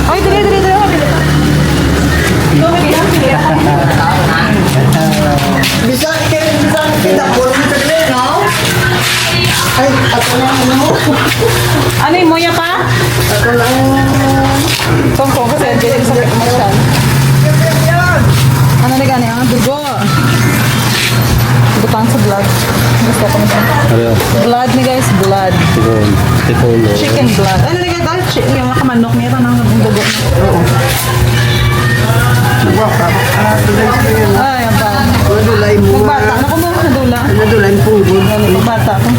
Ay, dali. Bisa kita boleh tadi, no? Ay, ako lang, ano? Ano yung moya pa? Ako lang. Tungkong kasi hindi sa pagkamasyan. Ano na gani? Ang dugo. Butang sa blood. Gusto ko nito. Ano? Blood ni guys, blood. Tipolo. Chicken blood. Ano na gani? Yung mga manok niya, tanang dugo. Ay, ang ba? Nadulay mo. Nagbata. Naku mo, nadula. Nadulay mo pugod. Nagbata ko.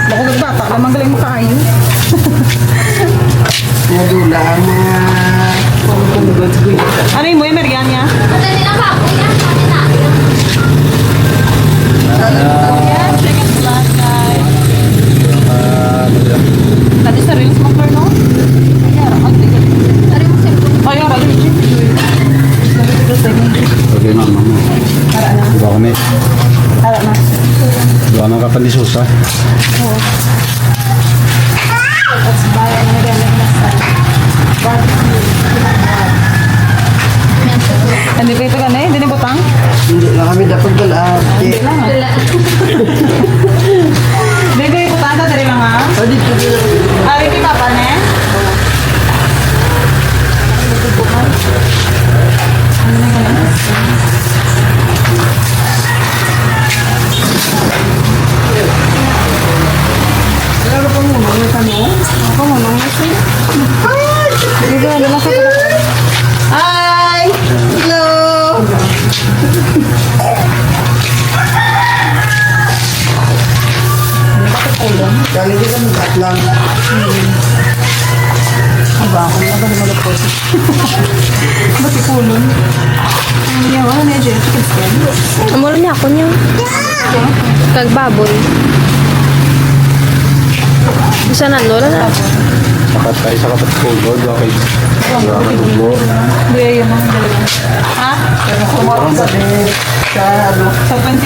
Naku, nagbata. Lamang galing mo kayo. Nadula ang mga pugod. Ano yung mo yung mergan niya? Chicken blood, guys. Tadi sa reels mo, Flor, no? Ay, ang balik. Okay, mama mo. Diba kami? Harap na. Diba nang kapan ni Susa? Let's buy it. Ano yan? Hindi pa ito gani? Hindi na butang? Hindi lang kami dapat galaan. Hindi lang ah. Hindi ko yung butang. Dari lang ah. Pwede ko dito. Ari ki papa ne? Ano pa mo? Ano pa mo? Ako mo nang nasi. Dito na lang sa. Hi! Hello! Galing din kami lang. Aba, ako na ba malapos. Bakit kulon? Hindi ako na dyan. Chicken skin. Amor niya ako niya. Kagbaboy. Bisa na lola na. Sakat tayo sa kapat polo. Diba kay... Diba kay dugo. Hindi yung mga dalawa. Ha? Kumarang sa ano? Sa 22.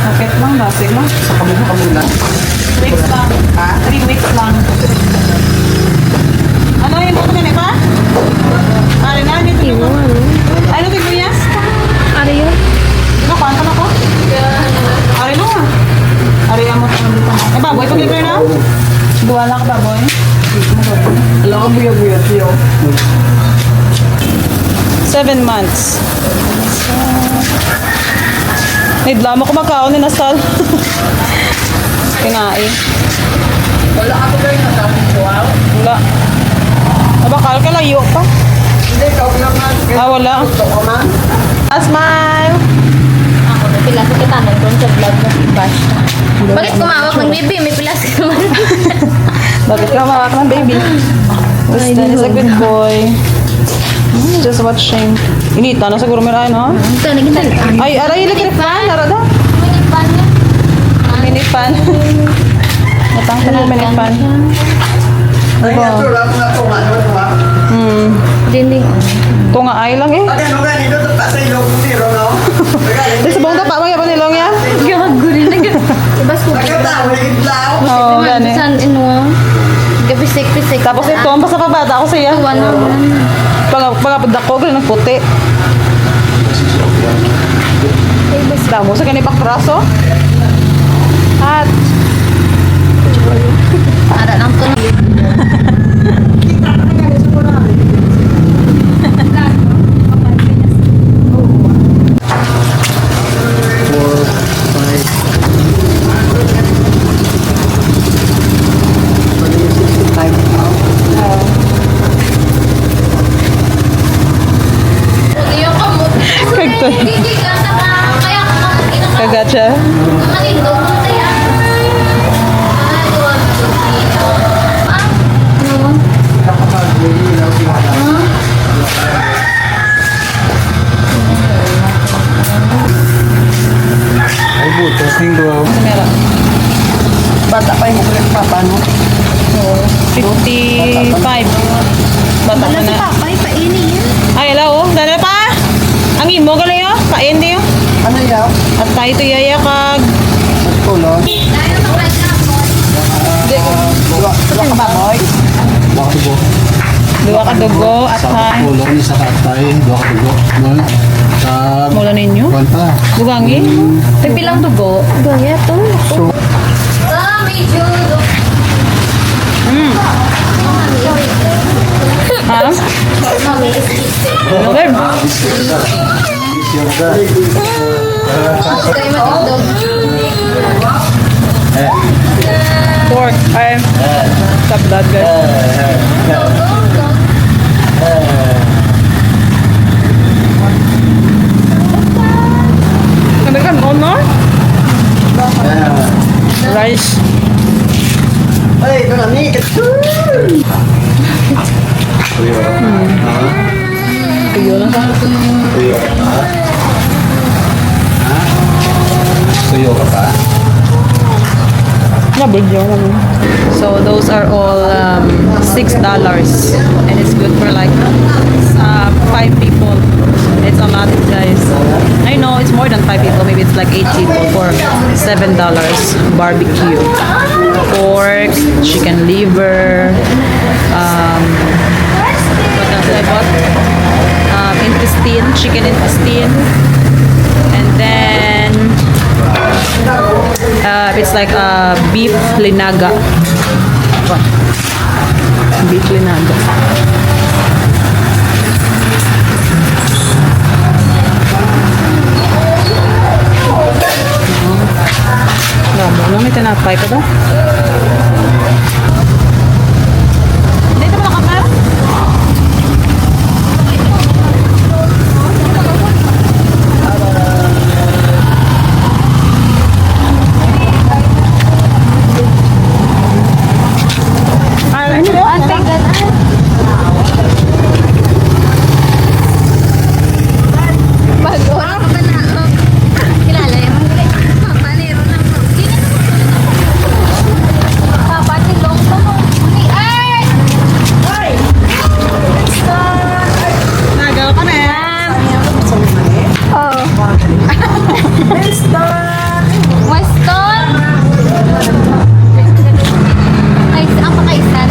Kapit lang ba? Sige lang. Sa kamula. Weeks lang. 3 weeks lang. Ano yung buto ka pa? Ano na? Dito Iwo mo. ano. Ano kay Kuya? Ano yun? Ano, kwanta na ko? Ari mo nga. Ari mo. Eh, baboy, pag-ibig na? Buwala ka, baboy. Alam ko buya-buya siyo. 7 months. Nidla mo kumakaon ni Nasal. Kinain. Wala ako kayo na tapos wow. Wala. Abakal ka layo pa. Hindi, ikaw naman. Wala. Gusto ko man. Smile! Ako, may pilas kita nun doon sa vlog na si Bash. Bakit kumawak ng baby? May pilas ka naman. Bakit ka mawak ng baby? Winston is a good boy. Just watching. Inita na siguro meron, no? Ito, naging Ay, aray, electric fan. Nara daw. Mini fan. Matang ka ng mini fan. Ay, Diba? ito lang na tunga. dinding. Ito nga ay lang eh. Ano ganito? Ito sa ilong zero, no? Di sa buong tapa mo yung panilong yan? Gago rin. Ibas ko. Nagkatawa, nagkitlaw. Oo, gani. San ino? Gapisik-pisik. Tapos ito, ang basta pabata ko siya. Pagkapadak ko, ganun ng puti. Damo sa ganipang praso. At, Ara lang to. kagto. Kagacha. Ay, butas ng duwaw. Meron. Bata pa yung mukha papa, no? 55. Bata ko na. Papay, painin yan. Ay, hello. Dala pa? Ang imo gali yo. Kain di yo. Ano yaw? At tayo to yaya kag. Tulog. Di ko. Wala ka ba, boy? Bakit po? Dua ka dugo at Sa hay. kulon, isa ka atay, dua ka dugo. Mo, sa... Mula ninyo? Kuwan pa. Dugangi? Pipilang dugo? Gaya to. May judo. Ha? Mami, Ano ba? Kaya matindog. Pork. Ay. Top blood guys. Kandagan mo no? Rice. Ay, ito na ni. Tuyo lang sa. Suyo ka pa? Nabudyo naman. So those are all $6 and it's good for like 5 people. It's a lot, guys. I know it's more than 5 people. Maybe it's like 8 people for $7 barbecue. Pork, chicken liver, what else did I bought? Intestine, chicken intestine, and then it's like beef linaga. What? Beef linaga. Lamo, may tinapay ka daw? Dito mo nakapara? Ano ba? Bago. Ano ka ba na? Kilala yung mga papanero ng Papa, tilong pa mo. Ay! Nagaw ka na. Oh. Weston! Ay, ang pakaistan.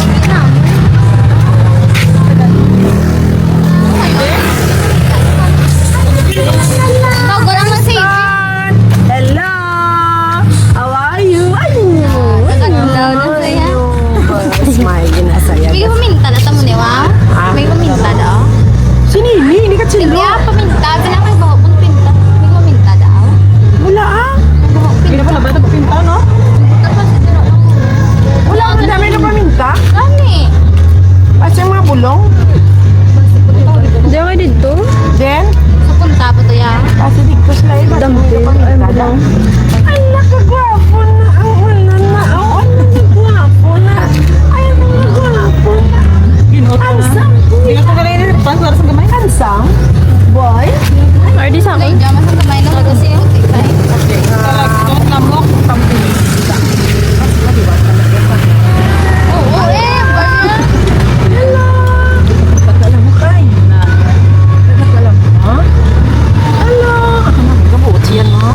Bago naman si Hello! How are you? Ayun! Nagagalaw na saya. Smile, ginasaya. May paminta na tamo niya, wa? May paminta daw. Sinini, hindi ka Hindi chino. paminta. Pinakay baho kung pinta. May paminta daw. Wala ah. Hindi na pala ba ito papinta, no? Tapos ito. Wala ang dami na paminta. Gani. Kasi mga bulong. Hindi ako dito. Then, Sa punta po to ya. kasi dito sila iba. Dampin. Ay, bulong. Ay, nakagwapo na. Ang wala na. Ang wala na gwapo na. Ay, ang gwapo na. Ginot na. Handsome. Hindi ka pa kanina. Para sa gamay. Handsome. Boy. Ay, di sa Ay, dyan sa kamay lang kasi yung tikay. Ito lamok. Oo, eh. Basta. Pagkalam mo kay. Pagkalam mo, ha? Hello. Kabuot yan, ha?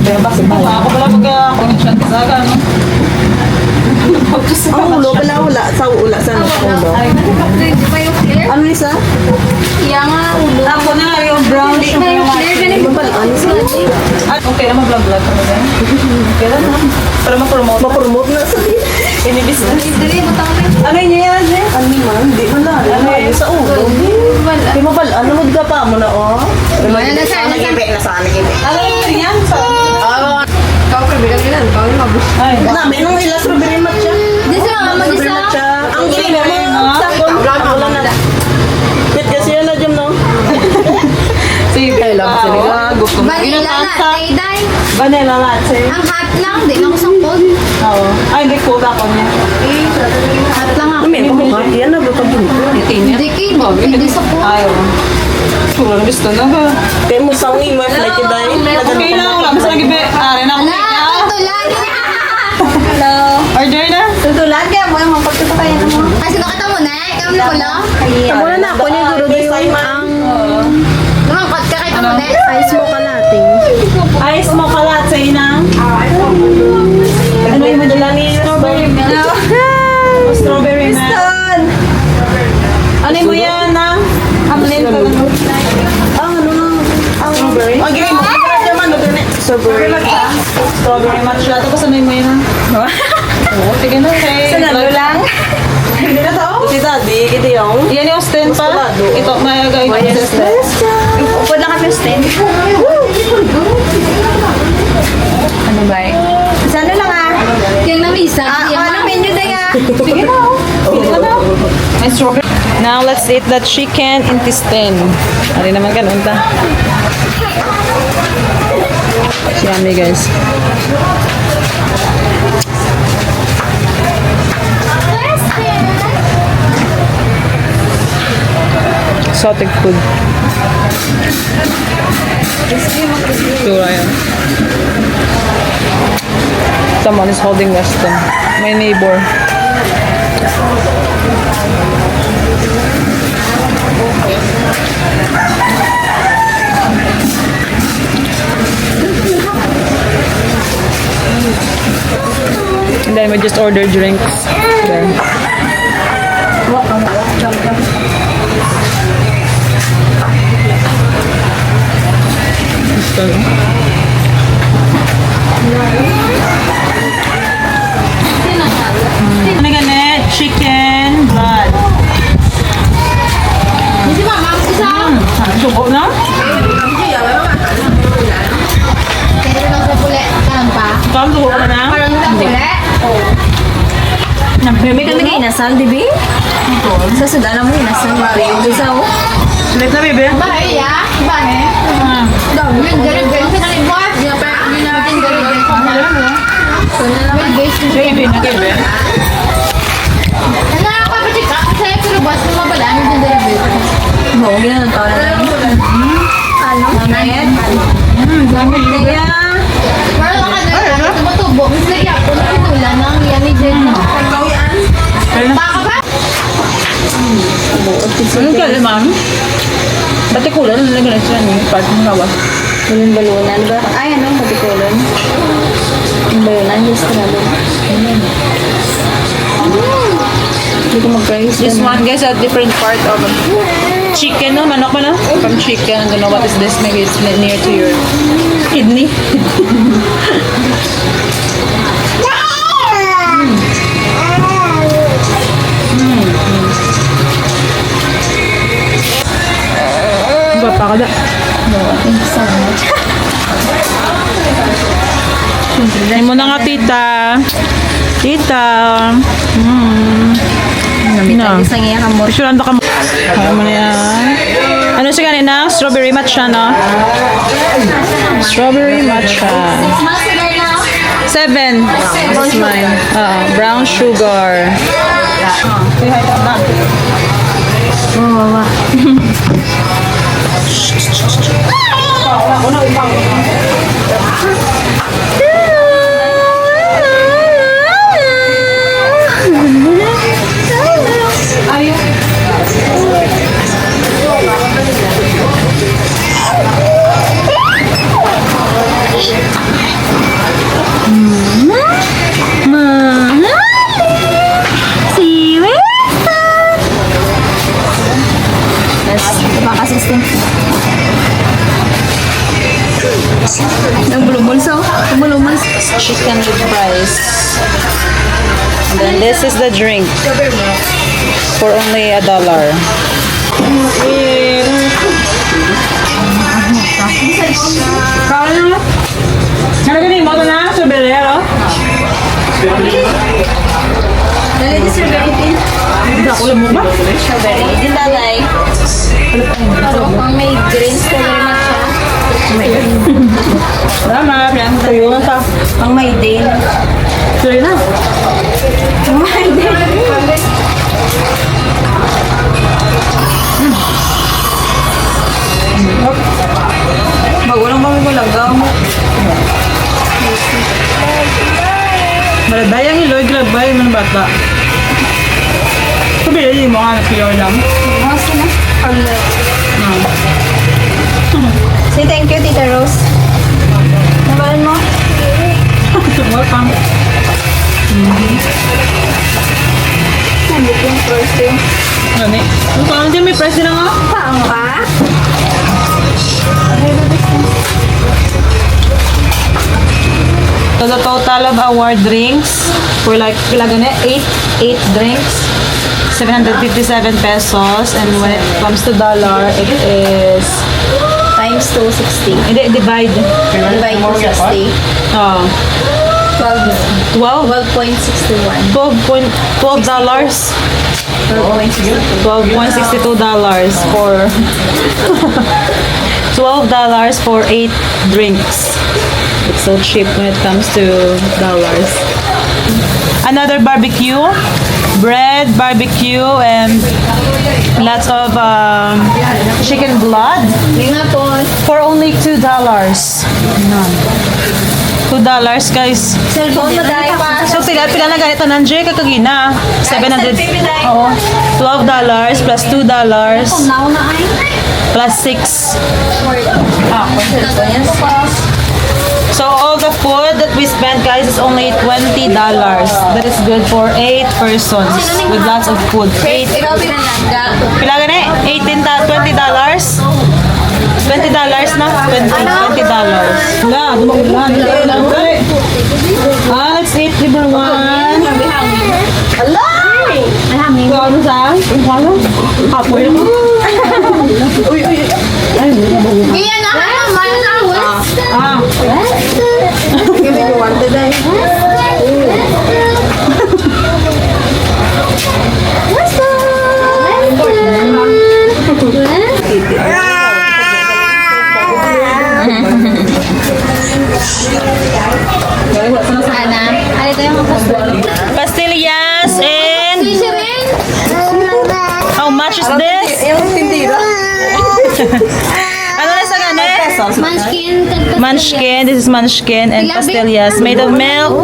Kaya bakit ba? Ako pala pagka-connection ka sa no? Ang ulo pala wala. Sa ulo. Sa ulo. Di ba yung clear? Ano isa? Iya nga, ulo. Ako na yung brown Di ba yung clear? Ganun Ano pala? Ano isa? Okay na mag-vlog-vlog ka ba? Okay lang ha? Para ma-promote. Ma-promote na sa Ini-business. Dili mo tawag. Ano yun yan? Ano man? Di man na. Ano yun? Sa ulo. Wala. Di mo pala. Ano mo ka pa mo na, oh? Wala na sana. Ano yun yan? Kau kerja kan? Kau ni mabuk. Ay. Nah, menung ilas strawberry matcha. Di sa mama, di sa. Ang gini mo Ah. sakon. Wala na. Kit kasi yan na dyan, no? Sige. Kaya lang kasi Gusto mo. Vanilla latte, day. Vanilla latte. Ang hot lang, di na ako sangkot. Oo. Ay, hindi cold ako niya. Hot lang ako. May kumukha. Yan na, buta bunto. Itin niya. Hindi kayo, hindi sa po. Ayaw. Wala gusto na ba? Kaya mo sangi mo, flight yung dahil. Okay lang, wala. Basta lagi ba? Ari na ako. Ala, tutulan. Hello. Order na. Tutulan kaya mo yung magpagkakayan mo. Ay, sino kita mo na? Ikaw mo lo? Wala na ako niya, guro yung ang... Lumangkot ka kita mo na? Ice mo ka natin. Ice mo ka latte na. Ano yung madala ni Strawberry milk. Strawberry milk. strawberry. Strawberry matcha. Tapos ano mo yun ha? Oo, sige na. Okay. Sanalo lang. Hindi na to? Si Daddy, ito yung. Yan yung stand pa. Ito, may gawin ko sa stand. Upod lang kami stand. Ano ba eh? Sana lang ah. Yung namisa. Ano menu na nga? Sige na. Pili ka na. May strawberry. Now, let's eat the chicken intestine. Ari naman ganun ta. Yummy, guys. Exotic food. Tura yan. Someone is holding Weston. My neighbor. And then we just order drinks. There. Gusto, no? Ano ganit? Chicken blood. Hindi mama, isa. Subo na? Pero lang sa puli. Kalang pa. Ikaw, subo ka na? Parang sa puli. May kami kayo inasal, di ba? Sa sudala mo inasal. Yung isa oh. Sulit na, baby. Bahay ya? Bahay? Yung galing-galing sa nalibot. Yung natin galing-galing sa nalibot. May base na siya. Baby na, baby. Nakakapatik ako sa'yo pero buwas mo mabalaan yung nalibot. Oo, ginanong tao na lang. Ano? Nanayat? Dami. Kaya, Parang nakadala. Tumutubo. Mas lagi ako na pinulan ng yan ni Jen. Baka ba? Anong kaya, ma'am? Dati kulan, nalagyan na siya ng part ng gawa. yung balunan ba? Ay, ano? Matikulon. Yung balunan, yung strado. Hindi ko mag-price. This one, guys, a different part of chicken, no? Manok ba, no? From chicken. I don't know what is this. Maybe it's near to your kidney. Ba pa kada? Thank you so much. Ay mo na nga, tita. Tita. Namitay sa ngayon ka mo. Picture ando ka mo. Kaya mo na yan. Ano siya kanina? Strawberry matcha, no? Strawberry matcha. Masalar na. 7. This is mine. Brown sugar. Say hi to Abang. Wawa. Assistant. Ang bulubulso. Ang bulubulso. Chicken with rice. And then this is the drink. For only $1. Ano galing mo ito na? Soberero? Dali di strawberry din. Hindi ako lang mo ba? Strawberry. Din tatay. Ang may green strawberry matcha. Salamat. Yan. Tayo lang sa... Ang may din. Tuloy na. Ang may din. Magulang kami ko lagaw mo. Maladayang iloy. Grabay man bata. Sabi mo nga na lang. Masa na. Say thank you, Tita Rose. Nabalan mo? Welcome. Nandito yung first yung Ano eh? Parang din may price na nga. paang ka. So the total of our drinks were like, pila gani? 8 drinks. 757 pesos. And when it comes to dollar, it is... Times 260. Hindi, divide. Divide to 60. Oh. 12. 12? 12.61. $12 dollars. 12.62. $12.62 for $12 for 8 drinks. It's so cheap when it comes to dollars. Another barbecue, bread, barbecue, and lots of chicken blood Yung nga po, for only $2. $2 guys. cellphone mo dahil pa. So pila na ganito nandiyo kakagina. 700. Oo. $12 plus $2 Now na ay. plus 6. So all the food that we spent guys is only $20. That is good for 8 persons with lots of food. 8. Ikaw pinalaga. Pila gani? $20. $20 na? $20. Wala, dumaulan. Let's eat number 1. Ano sa? Apoy mo. Kaya na naman na Ah. Sana. Ano ito yung Pastillas and Fisher rin. how much is this? Ano na sa gani? Munchkin. Munchkin, this is munchkin and pastillas made of milk.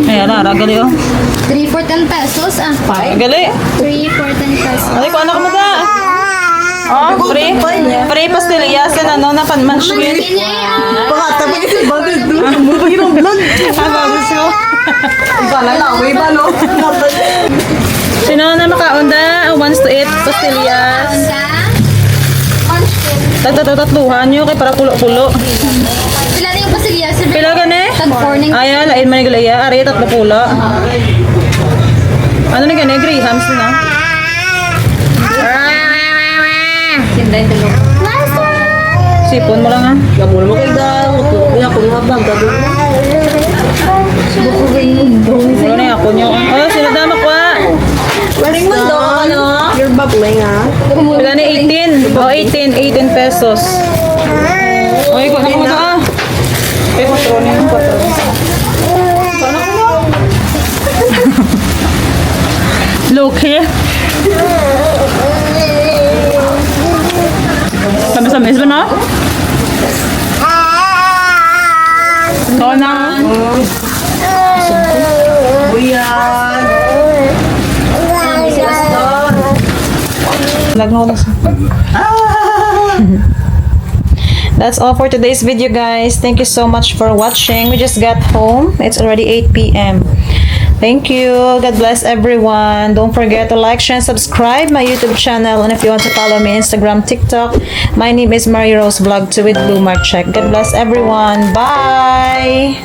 Ayan, gali oh. 3 for 10 pesos. Ah, Gali. 3 for 10 pesos. Ay, kung anak mo da. Oh, free. Free pastillas and ano na pan munchkin. Ah, bagus ko. Sino na makaunda who wants to eat pastillas? Tatluhan nyo kay para pulo-pulo. Pila na yung pasilya? Pila gani? Tag-morning. Ay, lain man galaya. Ari, tatlo pula. Ano na gani? Grahams na. Tinday tulog. Sipon mo lang ha. Gamul mo kay daw. Kuya ko nga bang gabi. Wala na ako nyo. Oh, sino dama ko ha? Waring mo daw ano? You're bubbling ha. Pila na 18. Oh, 18 pesos. Oy, kung ano mo na ah. Ay, patronin mo patronin. Paano ko mo? Loki. Samis-samis ba na? Ikaw na. Buyan. Lagnaw na siya. That's all for today's video, guys. Thank you so much for watching. We just got home. It's already 8 p.m. Thank you. God bless everyone. Don't forget to like, share, and subscribe my YouTube channel. And if you want to follow me Instagram, TikTok, my name is Mary Rose Vlog 2 with Blue Mark Check. God bless everyone. Bye.